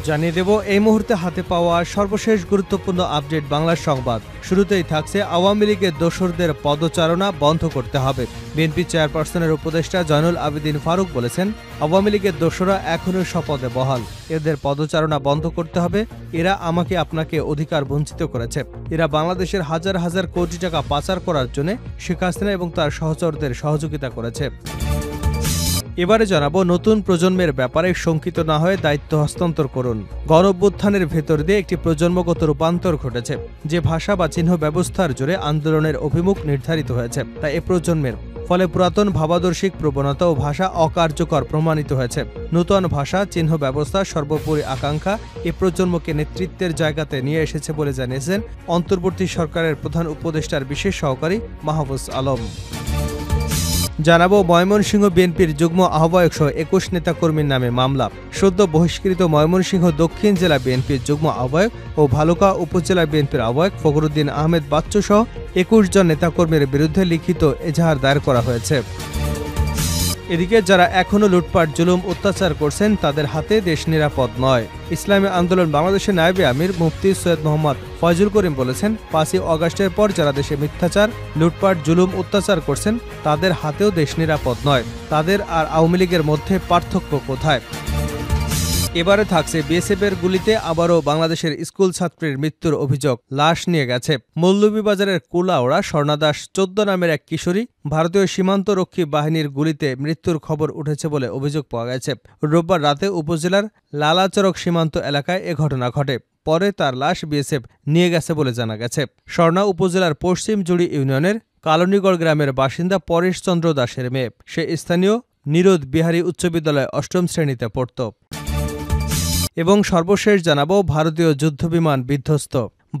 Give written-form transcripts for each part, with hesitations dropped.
জানিয়ে দেব এই মুহূর্তে হাতে পাওয়া সর্বশেষ গুরুত্বপূর্ণ আপডেট বাংলা সংবাদ। শুরুতেই থাকছে আওয়ামী লীগের দোসরদের পদচারণা বন্ধ করতে হবে। বিএনপি চেয়ারপারসনের উপদেষ্টা জয়নুল আবেদিন ফারুক বলেছেন, আওয়ামী লীগের দোসররা এখনও শপথে বহাল। এদের পদচারণা বন্ধ করতে হবে। এরা আমাকে আপনাকে অধিকার বঞ্চিত করেছে। এরা বাংলাদেশের হাজার হাজার কোটি টাকা পাচার করার জন্য শেখ হাসিনা এবং তার সহচরদের সহযোগিতা করেছে। এবারে জানাবো নতুন প্রজন্মের ব্যাপারে শঙ্কিত না হয়ে দায়িত্ব হস্তান্তর করুন। গণঅভ্যুত্থানের ভেতর দিয়ে একটি প্রজন্মগত রূপান্তর ঘটেছে। যে ভাষা বা চিহ্ন ব্যবস্থার জোরে আন্দোলনের অভিমুখ নির্ধারিত হয়েছে, তা এ প্রজন্মের। ফলে পুরাতন ভাবাদর্শিক প্রবণতা ও ভাষা অকার্যকর প্রমাণিত হয়েছে। নূতন ভাষা, চিহ্ন ব্যবস্থা, সর্বোপরি আকাঙ্ক্ষা এ প্রজন্মকে নেতৃত্বের জায়গাতে নিয়ে এসেছে বলে জানিয়েছেন অন্তর্বর্তী সরকারের প্রধান উপদেষ্টার বিশেষ সহকারী মাহফুজ আলম। জানাবো ময়মনসিংহ বিএনপির যুগ্ম আহ্বায়ক সহ ২১ নেতাকর্মীর নামে মামলা। সদ্য বহিষ্কৃত ময়মনসিংহ দক্ষিণ জেলা বিএনপির যুগ্ম আহ্বায়ক ও ভালুকা উপজেলা বিএনপির আহ্বায়ক ফখরুদ্দিন আহমেদ বাচ্চু সহ ২১ জন নেতাকর্মীর বিরুদ্ধে লিখিত এজাহার দায়ের করা হয়েছে। এদিকে যারা এখনও লুটপাট, জুলুম, অত্যাচার করছেন তাদের হাতে দেশ নিরাপদ নয়। ইসলামী আন্দোলন বাংলাদেশের নায়েবে আমির মুফতি সৈয়দ মোহাম্মদ ফয়জুল করিম বলেছেন, ৫ই আগস্টের পর যারা দেশে মিথ্যাচার, লুটপাট, জুলুম, অত্যাচার করছেন তাদের হাতেও দেশ নিরাপদ নয়। তাদের আর আওয়ামী লীগের মধ্যে পার্থক্য কোথায়? এবারে থাকছে বিএসএফের গুলিতে আবারও বাংলাদেশের স্কুল ছাত্রীর মৃত্যুর অভিযোগ। লাশ নিয়ে গেছে মৌলভীবাজারের কুলাওড়া স্বর্ণাদাস ১৪ নামের এক কিশোরী। ভারতীয় সীমান্তরক্ষী বাহিনীর গুলিতে মৃত্যুর খবর উঠেছে বলে অভিযোগ পাওয়া গেছে। রোববার রাতে উপজেলার লালাচরক সীমান্ত এলাকায় এ ঘটনা ঘটে। পরে তার লাশ বিএসএফ নিয়ে গেছে বলে জানা গেছে। স্বর্ণা উপজেলার পশ্চিম জুড়ি ইউনিয়নের কালনীগড় গ্রামের বাসিন্দা পরেশ চন্দ্র দাসের মেয়ে। সে স্থানীয় নিরোধ বিহারী উচ্চ বিদ্যালয়ে ৮ম শ্রেণীতে পড়ত। এবং সর্বশেষ জানাবো ভারতীয় যুদ্ধবিমান বিধ্বস্ত।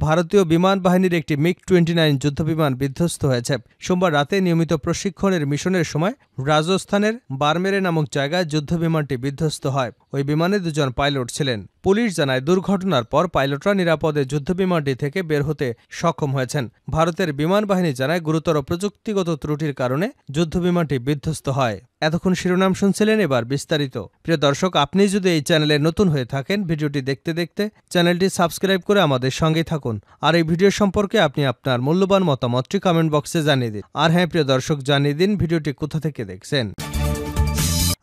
ভারতীয় বিমান বাহিনীর একটি মিগ-29 যুদ্ধবিমান বিধ্বস্ত হয়েছে। সোমবার রাতে নিয়মিত প্রশিক্ষণের মিশনের সময় রাজস্থানের বারমেরে নামক জায়গায় যুদ্ধবিমানটি বিধ্বস্ত হয়। ওই বিমানে ২ জন পাইলট ছিলেন। পুলিশ জানায়, দুর্ঘটনার পর পাইলটরা নিরাপদে যুদ্ধবিমানটি থেকে বের হতে সক্ষম হয়েছেন। ভারতের বিমান বাহিনী জানায়, গুরুতর প্রযুক্তিগত ত্রুটির কারণে যুদ্ধবিমানটি বিধ্বস্ত হয়। এতক্ষণ শিরোনাম শুনছিলেন, এবার বিস্তারিত। প্রিয় দর্শক, আপনি যদি এই চ্যানেলে নতুন হয়ে থাকেন, ভিডিওটি দেখতে দেখতে চ্যানেলটি সাবস্ক্রাইব করে আমাদের সঙ্গেই থাকুন। আর এই ভিডিও সম্পর্কে আপনি আপনার মূল্যবান মতামতটি কমেন্ট বক্সে জানিয়ে দিন। আর হ্যাঁ প্রিয় দর্শক, জানিয়ে দিন ভিডিওটি কোথা থেকে দেখছেন।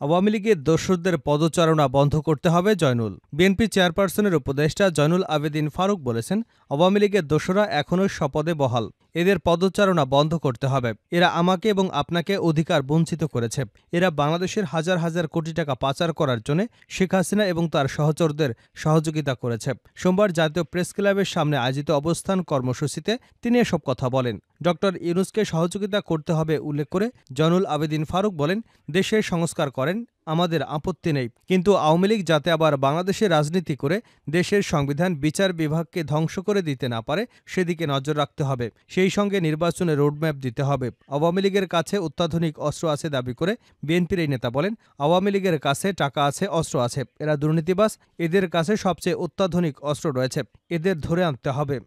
আওয়ামী লীগের দোসরদের পদচারণা বন্ধ করতে হবে জয়নুল। বিএনপি চেয়ারপারসনের উপদেষ্টা জয়নুল আবেদিন ফারুক বলেছেন, আওয়ামী লীগের দোসররা এখনও শপথে বহাল। এদের পদচারণা বন্ধ করতে হবে। এরা আমাকে এবং আপনাকে অধিকার বঞ্চিত করেছে। এরা বাংলাদেশের হাজার হাজার কোটি টাকা পাচার করার জন্য শেখ হাসিনা এবং তার সহচরদের সহযোগিতা করেছে। সোমবার জাতীয় প্রেস ক্লাবের সামনে আয়োজিত অবস্থান কর্মসূচিতে তিনি এসব কথা বলেন। ড ইউনূসকে সহযোগিতা করতে হবে উল্লেখ করে জয়নুল আবেদিন ফারুক বলেন, দেশের সংস্কার করেন, আমাদের আপত্তি নেই, কিন্তু আওয়ামী লীগ যাতে আবার বাংলাদেশে রাজনীতি করে দেশের সংবিধান, বিচার বিভাগকে ধ্বংস করে দিতে না পারে সেদিকে নজর রাখতে হবে। সেই সঙ্গে নির্বাচনে রোডম্যাপ দিতে হবে। আওয়ামী লীগের কাছে অত্যাধুনিক অস্ত্র আছে দাবি করে বিএনপির এই নেতা বলেন, আওয়ামী লীগের কাছে টাকা আছে, অস্ত্র আছে, এরা দুর্নীতিবাজ, এদের কাছে সবচেয়ে অত্যাধুনিক অস্ত্র রয়েছে, এদের ধরে আনতে হবে।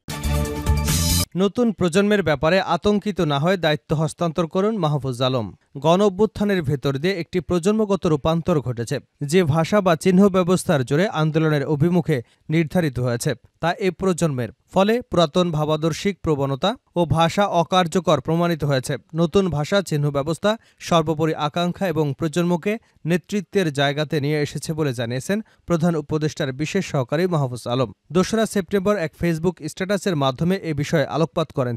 নতুন প্রজন্মের ব্যাপারে আতঙ্কিত না হয়ে দায়িত্ব হস্তান্তর করুন মাহফুজ আলম। গণঅভ্যুত্থানের ভেতর দিয়ে একটি প্রজন্মগত রূপান্তর ঘটেছে। যে ভাষা বা চিহ্ন ব্যবস্থার জোরে আন্দোলনের অভিমুখে নির্ধারিত হয়েছে, তা এ প্রজন্মের। ফলে পুরাতন ভাবাদর্শিক প্রবণতা ও ভাষা অকার্যকর প্রমাণিত হয়েছে। নতুন ভাষা, চিহ্ন ব্যবস্থা, সর্বোপরি আকাঙ্ক্ষা এবং প্রজন্মকে নেতৃত্বের জায়গাতে নিয়ে এসেছে বলে জানিয়েছেন প্রধান উপদেষ্টার বিশেষ সহকারী মাহফুজ আলম। ২রা সেপ্টেম্বর এক ফেসবুক স্ট্যাটাসের মাধ্যমে এ বিষয়ে আলোকপাত করেন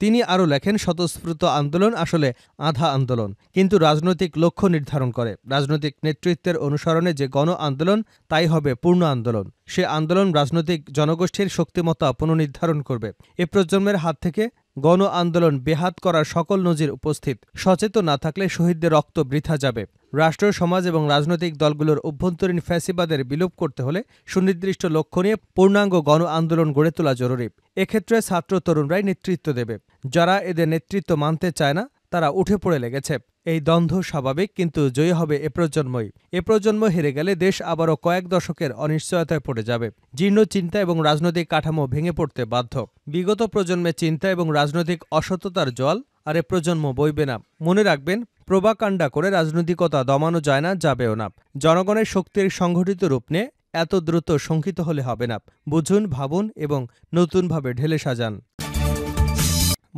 তিনি আরও লেখেন, স্বতঃস্ফূর্ত আন্দোলন আসলে আধা আন্দোলন, কিন্তু রাজনৈতিক লক্ষ্য নির্ধারণ করে। রাজনৈতিক নেতৃত্বের অনুসরণে যে গণ আন্দোলন, তাই হবে পূর্ণ আন্দোলন। সে আন্দোলন রাজনৈতিক জনগোষ্ঠীর শক্তিমত্তা পুনর্নির্ধারণ করবে। এ প্রজন্মের হাত থেকে গণ আন্দোলন বেহাত করার সকল নজির উপস্থিত। সচেতন না থাকলে শহীদদের রক্ত বৃথা যাবে। রাষ্ট্র, সমাজ এবং রাজনৈতিক দলগুলোর অভ্যন্তরীণ ফ্যাসিবাদের বিলোপ করতে হলে সুনির্দিষ্ট লক্ষ্য নিয়ে পূর্ণাঙ্গ গণ আন্দোলন গড়ে তোলা জরুরি। এক্ষেত্রে ছাত্র তরুণরাই নেতৃত্ব দেবে। যারা এদের নেতৃত্ব মানতে চায় না, তারা উঠে পড়ে লেগেছে। এই দ্বন্দ্ব স্বাভাবিক, কিন্তু জয়ী হবে এ প্রজন্মই। এ প্রজন্ম হেরে গেলে দেশ আবারও কয়েক দশকের অনিশ্চয়তায় পড়ে যাবে। জীর্ণ চিন্তা এবং রাজনৈতিক কাঠামো ভেঙে পড়তে বাধ্য। বিগত প্রজন্মের চিন্তা এবং রাজনৈতিক অসততার জল আর এ প্রজন্ম বইবে না। মনে রাখবেন, প্রোপাগান্ডা করে রাজনৈতিকতা দমানো যায় না, যাবেও না। জনগণের শক্তির সংগঠিত রূপ নিয়ে এত দ্রুত শঙ্কিত হলে হবে না। বুঝুন, ভাবুন এবং নতুনভাবে ঢেলে সাজান।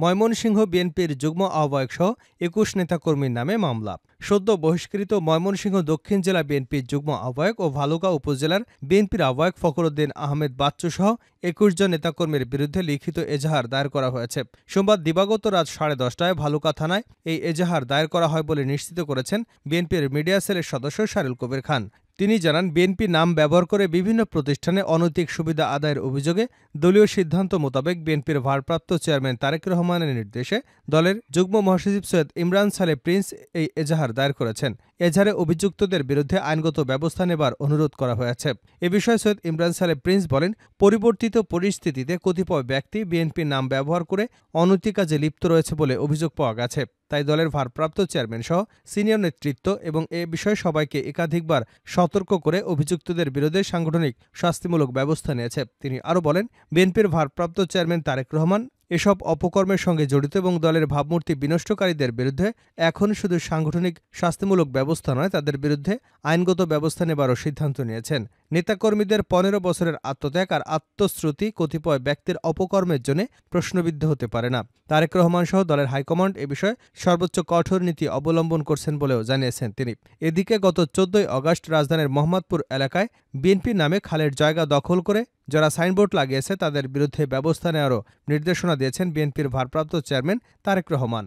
ময়মনসিংহ বিএনপির যুগ্ম আহ্বায়কসহ ২১ নেতাকর্মীর নামে মামলা। সদ্য বহিষ্কৃত ময়মনসিংহ দক্ষিণ জেলা বিএনপির যুগ্ম আহ্বায়ক ও ভালুকা উপজেলার বিএনপির আহ্বায়ক ফখরুদ্দিন আহমেদ বাচ্চুসহ ২১ জন নেতাকর্মীর বিরুদ্ধে লিখিত এজাহার দায়ের করা হয়েছে। সোমবার দিবাগত রাত 10:30টায় ভালুকা থানায় এই এজাহার দায়ের করা হয় বলে নিশ্চিত করেছেন বিএনপির মিডিয়া সেলের সদস্য শারুল কবির খান। তিনি জানান, বিএনপি নাম ব্যবহার করে বিভিন্ন প্রতিষ্ঠানে অনৈতিক সুবিধা আদায়ের অভিযোগে দলীয় সিদ্ধান্ত মোতাবেক বিএনপির ভারপ্রাপ্ত চেয়ারম্যান তারেক রহমানের নির্দেশে দলের যুগ্ম মহাসচিব সৈয়দ ইমরান সালেহ প্রিন্স এই এজাহার দায়ের করেছেন। এজাহারে অভিযুক্তদের বিরুদ্ধে আইনগত ব্যবস্থা নেবার অনুরোধ করা হয়েছে। এ বিষয়ে সৈয়দ ইমরান সালেহ প্রিন্স বলেন, পরিবর্তিত পরিস্থিতিতে কতিপয় ব্যক্তি বিএনপির নাম ব্যবহার করে অনৈতিক কাজে লিপ্ত রয়েছে বলে অভিযোগ পাওয়া গেছে। তাই দলের ভারপ্রাপ্ত চেয়ারম্যান সহ সিনিয়র নেতৃত্ব এবং এ বিষয়ে সবাইকে একাধিকবার সতর্ক করে অভিযুক্তদের বিরুদ্ধে সাংগঠনিক শাস্তিমূলক ব্যবস্থা নিয়েছে। তিনি আরও বলেন, বিএনপির ভারপ্রাপ্ত চেয়ারম্যান তারেক রহমান এসব অপকর্মের সঙ্গে জড়িত এবং দলের ভাবমূর্তি বিনষ্টকারীদের বিরুদ্ধে এখন শুধু সাংগঠনিক শাস্তিমূলক ব্যবস্থা নয়, তাদের বিরুদ্ধে আইনগত ব্যবস্থা নেবারও সিদ্ধান্ত নিয়েছেন। নেতাকর্মীদের ১৫ বছরের আত্মত্যাগ আর আত্মশ্রুতি কতিপয় ব্যক্তির অপকর্মের জন্য প্রশ্নবিদ্ধ হতে পারে না। তারেক রহমান সহ দলের হাইকমান্ড এ বিষয়ে সর্বোচ্চ কঠোর নীতি অবলম্বন করছেন বলেও জানিয়েছেন তিনি। এদিকে গত ১৪ আগস্ট রাজধানীর মোহাম্মদপুর এলাকায় বিএনপির নামে খালের জায়গা দখল করে যারা সাইনবোর্ড লাগিয়েছে তাদের বিরুদ্ধে ব্যবস্থা নেওয়ারও নির্দেশনা দিয়েছেন বিএনপির ভারপ্রাপ্ত চেয়ারম্যান তারেক রহমান।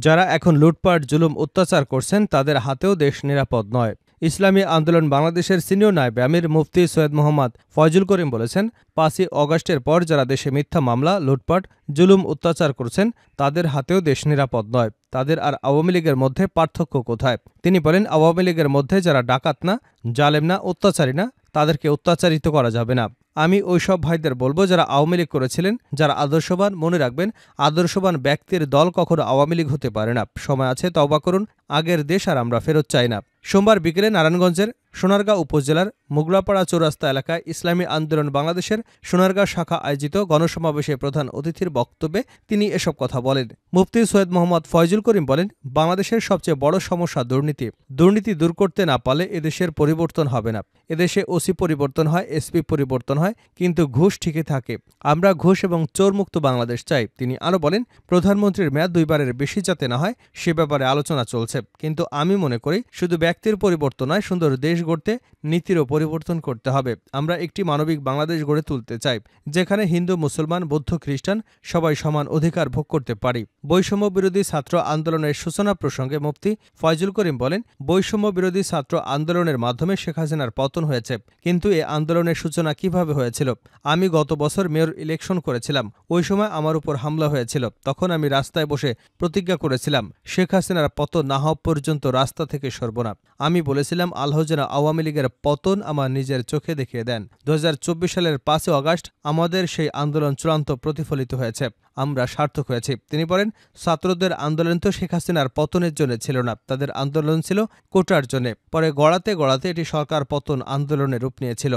যারা এখন লুটপাট, জুলুম, অত্যাচার করছেন তাদের হাতেও দেশ নিরাপদ নয়। ইসলামী আন্দোলন বাংলাদেশের সিনিয়র নায়েবে আমির মুফতি সৈয়দ মোহাম্মদ ফয়জুল করিম বলেছেন, ৫ই আগস্টের পর যারা দেশে মিথ্যা মামলা, লুটপাট, জুলুম, অত্যাচার করছেন তাদের হাতেও দেশ নিরাপদ নয়। তাদের আর আওয়ামী লীগের মধ্যে পার্থক্য কোথায়? তিনি বলেন, আওয়ামী লীগের মধ্যে যারা ডাকাত না, জালেম না, অত্যাচারী না, তাদেরকে অত্যাচারিত করা যাবে না। আমি ওইসব ভাইদের বলবো যারা আওয়ামী লীগ করেছিলেন, যারা আদর্শবান, মনে রাখবেন আদর্শবান ব্যক্তির দল কখনো আওয়ামী লীগ হতে পারে না। সময় আছে, তওবা করুন। আগের দেশ আর আমরা ফেরত চাই না। সোমবার বিকেলে নারায়ণগঞ্জের সোনারগাঁ উপজেলার মুগলাপাড়া চৌরাস্তা এলাকায় ইসলামী আন্দোলন বাংলাদেশের সোনারগাঁ শাখা আয়োজিত গণসমাবেশে প্রধান অতিথির বক্তব্যে তিনি এসব কথা বলেন। মুফতি সৈয়দ মোহাম্মদ ফয়জুল করিম বলেন, বাংলাদেশের সবচেয়ে বড় সমস্যা দুর্নীতি। দুর্নীতি দূর করতে না পারলে এদেশের পরিবর্তন হবে না। এদেশে ওসি পরিবর্তন হয়, এসপি পরিবর্তন হয়, কিন্তু ঘুষ ঠিকই থাকে। আমরা ঘুষ এবং চোরমুক্ত বাংলাদেশ চাই। তিনি আরও বলেন, প্রধানমন্ত্রীর মেয়াদ 2 বারের বেশি যাতে না হয় সে ব্যাপারে আলোচনা চলছে। কিন্তু আমি মনে করি শুধু ব্যক্তির পরিবর্তন নয়, সুন্দর দেশ গড়তে নীতিরও পরিবর্তন করতে হবে। আমরা একটি মানবিক বাংলাদেশ গড়ে তুলতে চাই, যেখানে হিন্দু, মুসলমান, বৌদ্ধ, খ্রিস্টান সবাই সমান অধিকার ভোগ করতে পারি। বৈষম্য বিরোধী ছাত্র আন্দোলনের সূচনা প্রসঙ্গে মুফতি ফয়জুল করিম বলেন, বৈষম্য বিরোধী ছাত্র আন্দোলনের মাধ্যমে শেখ হাসিনার পতন হয়েছে। কিন্তু এ আন্দোলনের সূচনা কিভাবে হয়েছিল? আমি গত বছর মেয়র ইলেকশন করেছিলাম। ওই সময় আমার উপর হামলা হয়েছিল। তখন আমি রাস্তায় বসে প্রতিজ্ঞা করেছিলাম, শেখ হাসিনার পতন না হওয়া পর্যন্ত রাস্তা থেকে সরব না। আমি বলেছিলাম, আল্লাহ যেন আওয়ামী লীগের পতন আমার নিজের চোখে দেখিয়ে দেন। ২০২৪ সালের ৫ই আগস্ট আমাদের সেই আন্দোলন চূড়ান্ত প্রতিফলিত হয়েছে। আমরা সার্থক হয়েছি। তিনি বলেন, ছাত্রদের আন্দোলন তো শেখ হাসিনার পতনের জন্য ছিল না, তাদের আন্দোলন ছিল কোটার জন্য। পরে গড়াতে গড়াতে এটি সরকার পতন আন্দোলনের রূপ নিয়েছিল।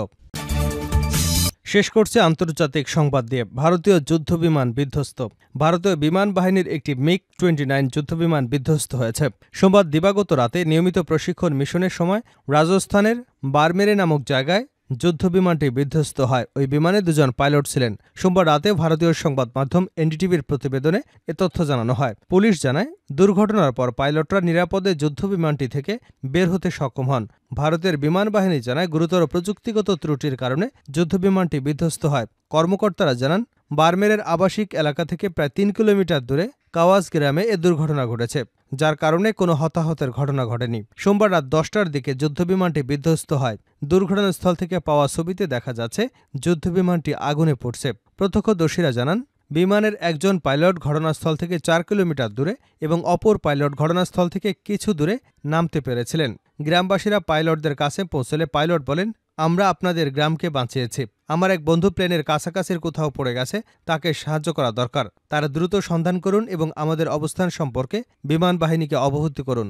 শেষ করছে আন্তর্জাতিক সংবাদ দিয়ে। ভারতীয় যুদ্ধবিমান বিধ্বস্ত। ভারতীয় বিমান বাহিনীর একটি মিগ-29 যুদ্ধবিমান বিধ্বস্ত হয়েছে। সোমবার দিবাগত রাতে নিয়মিত প্রশিক্ষণ মিশনের সময় রাজস্থানের বারমেরে নামক জায়গায় যুদ্ধবিমানটি বিধ্বস্ত হয়। ওই বিমানে 2 জন পাইলট ছিলেন। সোমবার রাতে ভারতীয় সংবাদ মাধ্যম এনডিটিভির প্রতিবেদনে এ তথ্য জানানো হয়। পুলিশ জানায়, দুর্ঘটনার পর পাইলটরা নিরাপদে যুদ্ধবিমানটি থেকে বের হতে সক্ষম হন। ভারতের বিমান বাহিনী জানায়, গুরুতর প্রযুক্তিগত ত্রুটির কারণে যুদ্ধবিমানটি বিধ্বস্ত হয়। কর্মকর্তারা জানান, বারমেরের আবাসিক এলাকা থেকে প্রায় 3 কিলোমিটার দূরে কাওয়াজ গ্রামে এ দুর্ঘটনা ঘটেছে, যার কারণে কোনো হতাহতের ঘটনা ঘটেনি। সোমবার রাত 10টার দিকে যুদ্ধবিমানটি বিধ্বস্ত হয়। দুর্ঘটনাস্থল থেকে পাওয়া ছবিতে দেখা যাচ্ছে যুদ্ধবিমানটি আগুনে পুড়ছে। প্রত্যক্ষদর্শীরা জানান, বিমানের একজন পাইলট ঘটনাস্থল থেকে 4 কিলোমিটার দূরে এবং অপর পাইলট ঘটনাস্থল থেকে কিছু দূরে নামতে পেরেছিলেন। গ্রামবাসীরা পাইলটদের কাছে পৌঁছলে পাইলট বলেন, আমরা আপনাদের গ্রামকে বাঁচিয়েছি। আমার এক বন্ধু প্লেনের কাছাকাছির কোথাও পড়ে গেছে, তাকে সাহায্য করা দরকার। তারা দ্রুত সন্ধান করুন এবং আমাদের অবস্থান সম্পর্কে বিমান বাহিনীকে অবহিত করুন।